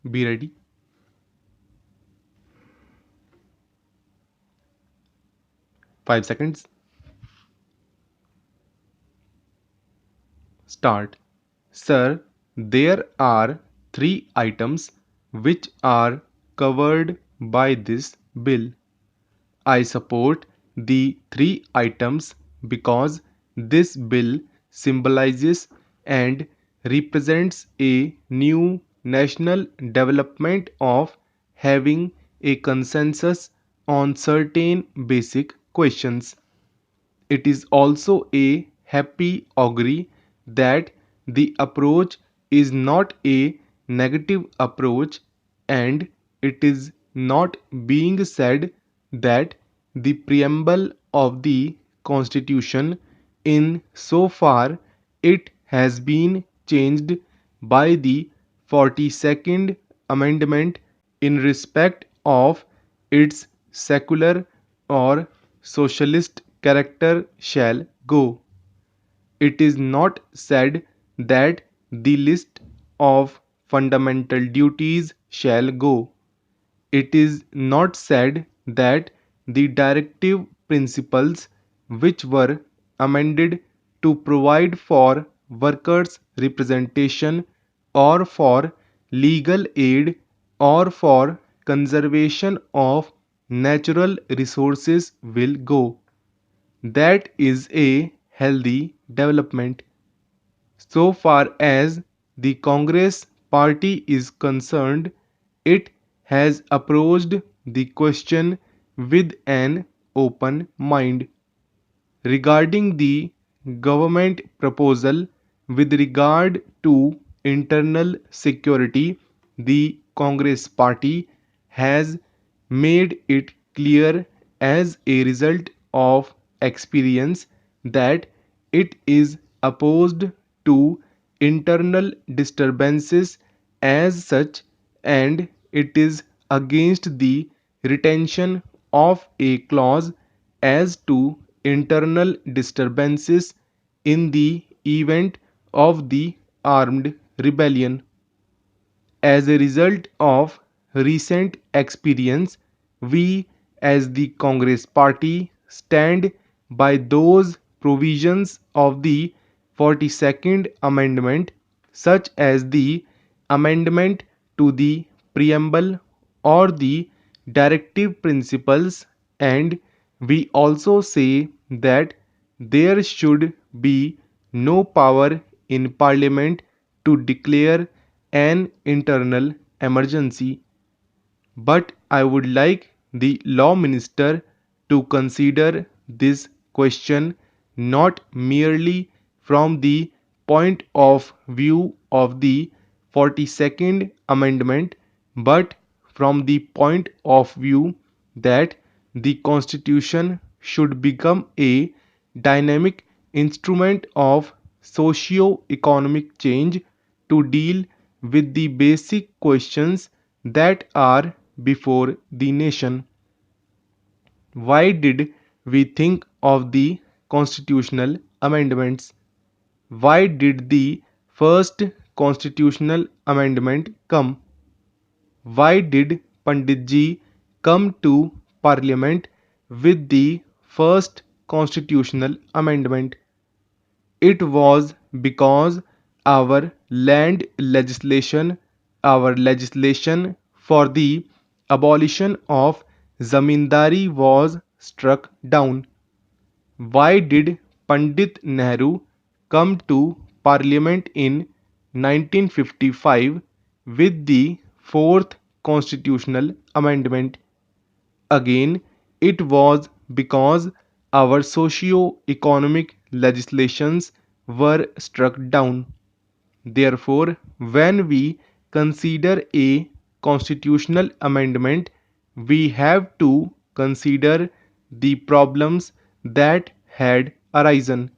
Be ready. Five seconds. Start. Sir, there are three items which are covered by this bill. I support the three items because this bill symbolizes and represents a new national development of having a consensus on certain basic questions. It is also a happy augury that the approach is not a negative approach, and it is not being said that the preamble of the Constitution, in so far it has been changed by the 42nd Amendment in respect of its secular or socialist character shall go. It is not said that the list of fundamental duties shall go. It is not said that the directive principles which were amended to provide for workers' representation or for legal aid or for conservation of natural resources will go. That is a healthy development. So far as the Congress party is concerned, it has approached the question with an open mind. Regarding the government proposal with regard to internal security, the Congress party has made it clear as a result of experience that it is opposed to internal disturbances as such, and it is against the retention of a clause as to internal disturbances in the event of the armed rebellion. As a result of recent experience, we as the Congress party stand by those provisions of the 42nd Amendment, such as the amendment to the preamble or the directive principles, and we also say that there should be no power in Parliament to declare an internal emergency. But I would like the law minister to consider this question not merely from the point of view of the 42nd Amendment, but from the point of view that the Constitution should become a dynamic instrument of socio-economic change to deal with the basic questions that are before the nation. Why did we think of the constitutional amendments? Why did the first constitutional amendment come? Why did Pandit Ji come to Parliament with the first constitutional amendment? It was because our legislation for the abolition of zamindari was struck down. Why did Pandit Nehru come to Parliament in 1955 with the fourth constitutional amendment? Again, it was because our socio-economic legislations were struck down. Therefore, when we consider a constitutional amendment, we have to consider the problems that had arisen.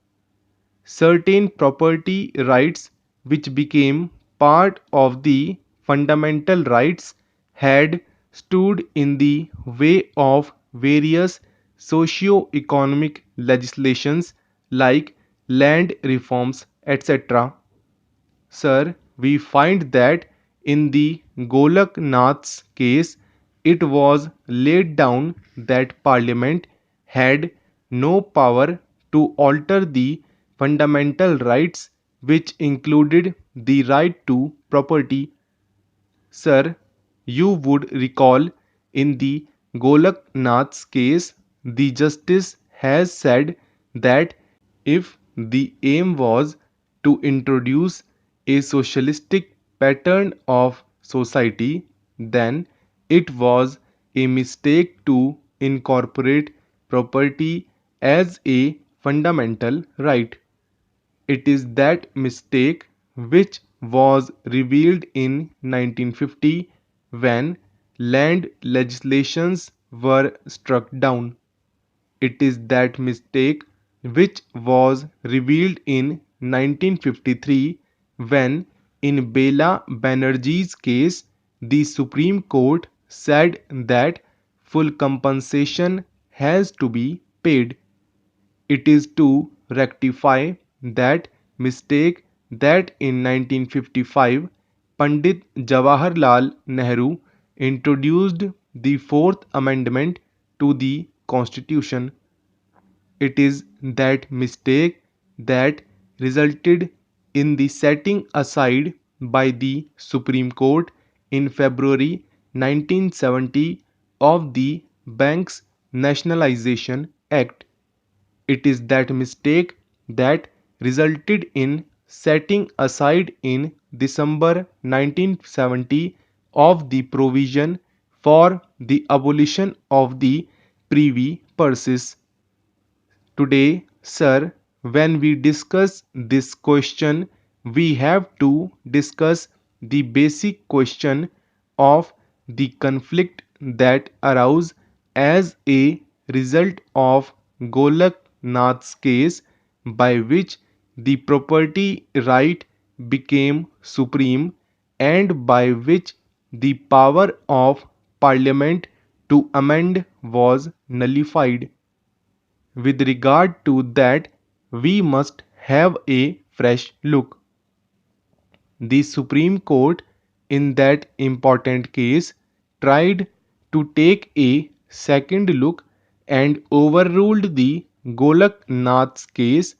Certain property rights, which became part of the fundamental rights, had stood in the way of various socio-economic legislations like land reforms, etc. Sir, we find that In the Golaknath's case, it was laid down that Parliament had no power to alter the fundamental rights, which included the right to property. Sir, you would recall in the Golaknath's case, the justice has said that if the aim was to introduce a socialistic pattern of society, then it was a mistake to incorporate property as a fundamental right. It is that mistake which was revealed in 1950 when land legislations were struck down. It is that mistake which was revealed in 1953 when, in Bela Banerjee's case, the Supreme Court said that full compensation has to be paid. It is to rectify that mistake that in 1955 Pandit Jawaharlal Nehru introduced the Fourth Amendment to the Constitution. It is that mistake that resulted in the setting aside by the Supreme Court in February 1970 of the Banks Nationalization Act. It is that mistake that resulted in setting aside in December 1970 of the provision for the abolition of the privy purses. Today, sir, when we discuss this question, we have to discuss the basic question of the conflict that arose as a result of Golak Nath's case, by which the property right became supreme and by which the power of Parliament to amend was nullified. With regard to that, we must have a fresh look. The Supreme Court, in that important case, tried to take a second look and overruled the Golak Nath's case,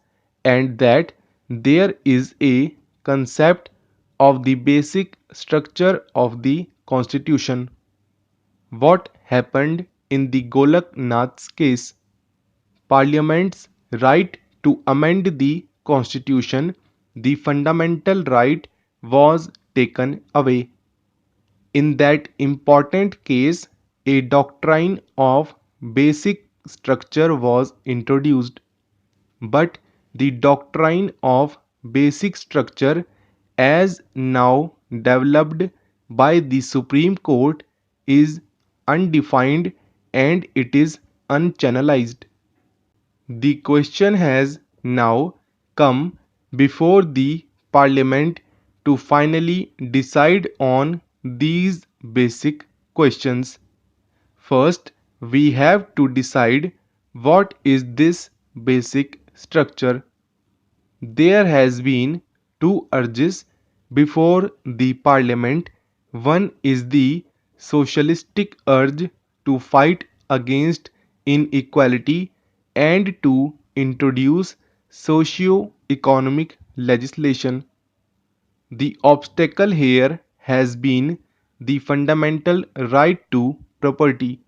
and that there is a concept of the basic structure of the Constitution. What happened in the Golak Nath's case? Parliament's right to amend the Constitution, the fundamental right, was taken away. In that important case, a doctrine of basic structure was introduced. But the doctrine of basic structure, as now developed by the Supreme Court, is undefined and it is unchannelized. The question has now come before the Parliament to finally decide on these basic questions. First, we have to decide what is this basic structure. There has been two urges before the Parliament. One is the socialistic urge to fight against inequality and to introduce socio-economic legislation. The obstacle here has been the fundamental right to property.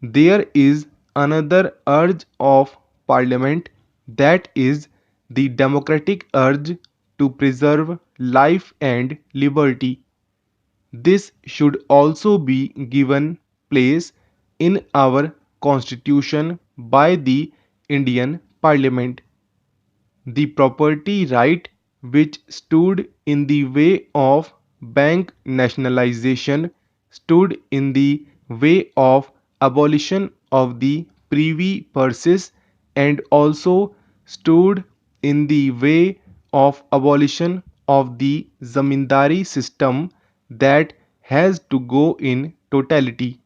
There is another urge of Parliament, that is the democratic urge to preserve life and liberty. This should also be given place in our Constitution by the Indian Parliament. The property right which stood in the way of bank nationalization, stood in the way of abolition of the privy purses, and also stood in the way of abolition of the zamindari system that has to go in totality.